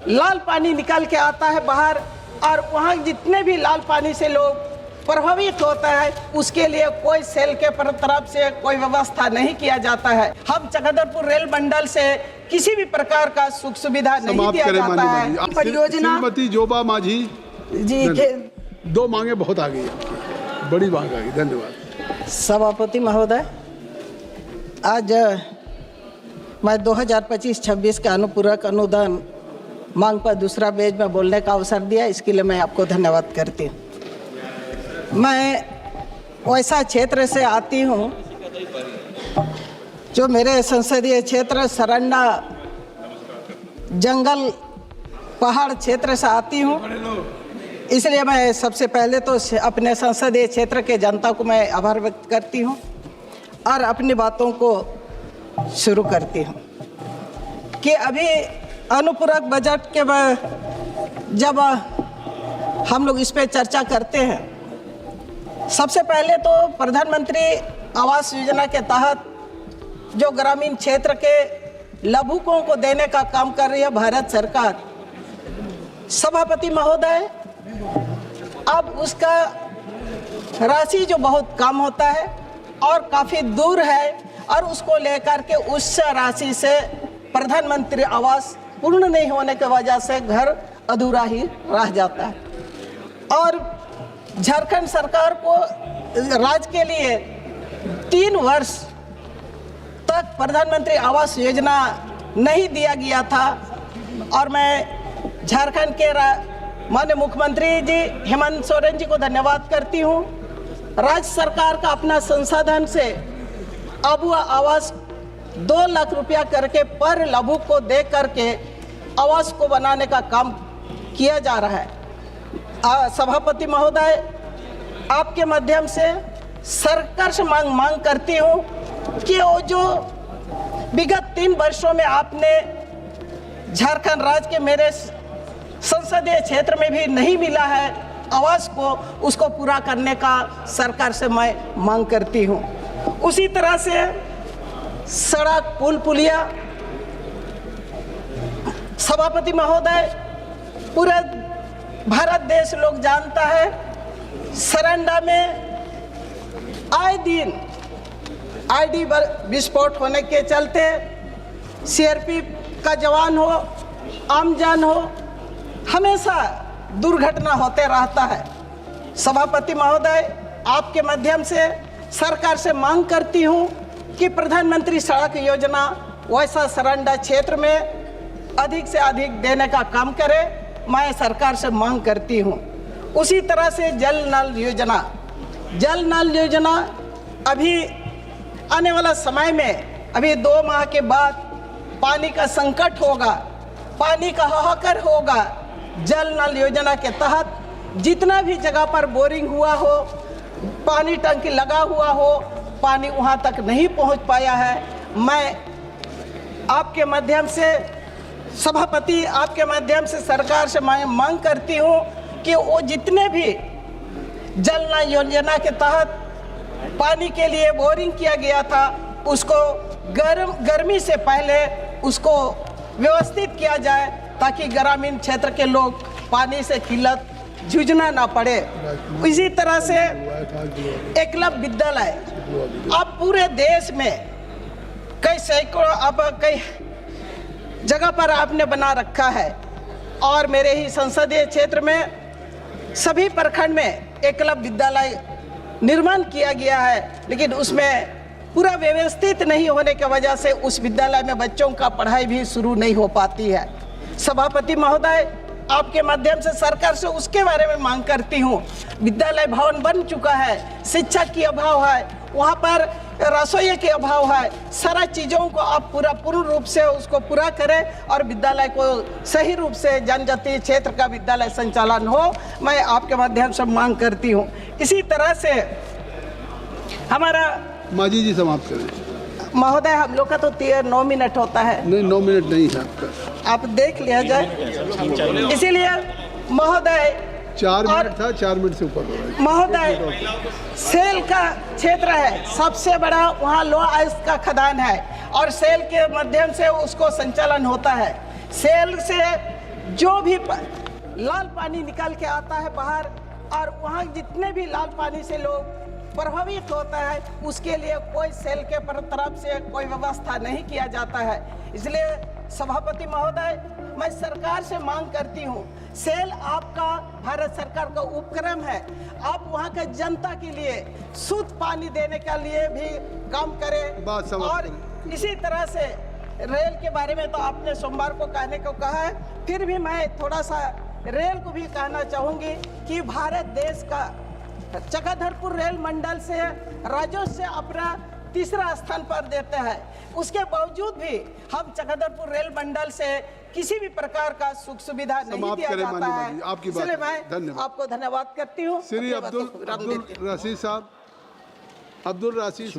लाल पानी निकल के आता है बाहर, और वहाँ जितने भी लाल पानी से लोग प्रभावित होता है उसके लिए कोई सेल के तरफ से कोई व्यवस्था नहीं किया जाता है। हम चक्रधरपुर रेल मंडल से किसी भी प्रकार का सुख सुविधा नहीं दिया जाता है। परियोजना श्रीमती जोबा माझी जी के 2 मांगे बहुत आ गई, बड़ी मांग आ गई। धन्यवाद। सभापति महोदय, आज मैं 2025-26 का अनुपूरक अनुदान मांग पर दूसरा पेज में बोलने का अवसर दिया, इसके लिए मैं आपको धन्यवाद करती हूँ। मैं वैसा क्षेत्र से आती हूँ जो मेरे संसदीय क्षेत्र सरंडा जंगल पहाड़ क्षेत्र से आती हूँ, इसलिए मैं सबसे पहले तो अपने संसदीय क्षेत्र के जनता को मैं आभार व्यक्त करती हूँ और अपनी बातों को शुरू करती हूँ कि अभी अनुपूरक बजट के जब हम लोग इस पे चर्चा करते हैं, सबसे पहले तो प्रधानमंत्री आवास योजना के तहत जो ग्रामीण क्षेत्र के लाभुकों को देने का काम कर रही है भारत सरकार, सभापति महोदय, अब उसका राशि जो बहुत कम होता है और काफ़ी दूर है, और उसको लेकर के उस राशि से प्रधानमंत्री आवास पूर्ण नहीं होने की वजह से घर अधूरा ही रह जाता है। और झारखंड सरकार को राज्य के लिए 3 वर्ष तक प्रधानमंत्री आवास योजना नहीं दिया गया था, और मैं झारखंड के माननीय मुख्यमंत्री जी हेमंत सोरेन जी को धन्यवाद करती हूँ। राज्य सरकार का अपना संसाधन से अब आवास 2 लाख रुपया करके पर लाभुक को दे करके आवास को बनाने का काम किया जा रहा है। सभापति महोदय, आपके माध्यम से सरकार से मांग करती हूँ कि वो जो विगत 3 वर्षों में आपने झारखंड राज्य के मेरे संसदीय क्षेत्र में भी नहीं मिला है आवास को, उसको पूरा करने का सरकार से मैं मांग करती हूँ। उसी तरह से सड़क पुल पुलिया, सभापति महोदय, पूरा भारत देश लोग जानता है सरंडा में आए दिन आईडी विस्फोट होने के चलते सीआरपी का जवान हो, आमजन हो, हमेशा दुर्घटना होते रहता है। सभापति महोदय, आपके माध्यम से सरकार से मांग करती हूँ कि प्रधानमंत्री सड़क योजना वैसा सरंडा क्षेत्र में अधिक से अधिक देने का काम करे, मैं सरकार से मांग करती हूँ। उसी तरह से जल नल योजना अभी आने वाला समय में, अभी 2 माह के बाद पानी का संकट होगा, पानी का हाहाकार होगा। जल नल योजना के तहत जितना भी जगह पर बोरिंग हुआ हो, पानी टंकी लगा हुआ हो, पानी वहाँ तक नहीं पहुँच पाया है। मैं आपके माध्यम से सभापति, आपके माध्यम से सरकार से मैं मांग करती हूँ कि वो जितने भी जल नल योजना के तहत पानी के लिए बोरिंग किया गया था, उसको गर्मी से पहले उसको व्यवस्थित किया जाए, ताकि ग्रामीण क्षेत्र के लोग पानी से किल्लत जूझना ना पड़े। इसी तरह से एकलव्य विद्यालय अब पूरे देश में कई सैकड़ों, अब कई जगह पर आपने बना रखा है, और मेरे ही संसदीय क्षेत्र में सभी प्रखंड में एकलव्य विद्यालय निर्माण किया गया है, लेकिन उसमें पूरा व्यवस्थित नहीं होने की वजह से उस विद्यालय में बच्चों का पढ़ाई भी शुरू नहीं हो पाती है। सभापति महोदय, आपके माध्यम से सरकार से उसके बारे में मांग करती हूँ। विद्यालय भवन बन चुका है, शिक्षक की अभाव है, वहाँ पर रसोई के अभाव है, सारा चीज़ों को आप पूर्ण रूप से उसको पूरा करें और विद्यालय को सही रूप से जनजातीय क्षेत्र का विद्यालय संचालन हो, मैं आपके माध्यम से मांग करती हूँ। इसी तरह से हमारा माझी जी समाप्त करें। महोदय, हम लोग का तो 9 मिनट होता है। नहीं, 9 मिनट नहीं है आपका, आप देख लिया जाए। इसीलिए महोदय 4 मिनट था, 4 मिनट से ऊपर हो रहा है। महोदय, सेल का क्षेत्र है, सबसे बड़ा वहाँ लो आइस का खदान है, और सेल के माध्यम से उसको संचालन होता है। सेल से जो भी लाल पानी निकल के आता है बाहर, और वहाँ जितने भी लाल पानी से लोग प्रभावित होता है, उसके लिए कोई सेल के तरफ से कोई व्यवस्था नहीं किया जाता है। इसलिए सभापति महोदय, मैं सरकार से मांग करती हूँ, सेल आपका भारत सरकार का उपक्रम है, आप वहाँ के जनता के लिए शुद्ध पानी देने के लिए भी काम करें। और इसी तरह से रेल के बारे में तो आपने सोमवार को कहने को कहा है, फिर भी मैं थोड़ा सा रेल को भी कहना चाहूँगी कि भारत देश का चक्रधरपुर रेल मंडल से राजस्व से अपना तीसरा स्थान पर देते हैं। उसके बावजूद भी हम चक्रधरपुर रेल मंडल से किसी भी प्रकार का सुख सुविधा नहीं दिया जाता है। आपकी बात, इसलिए मैं आपको धन्यवाद करती हूँ। श्री अब्दुल रशीद साहब, अब्दुल रशीद साहब।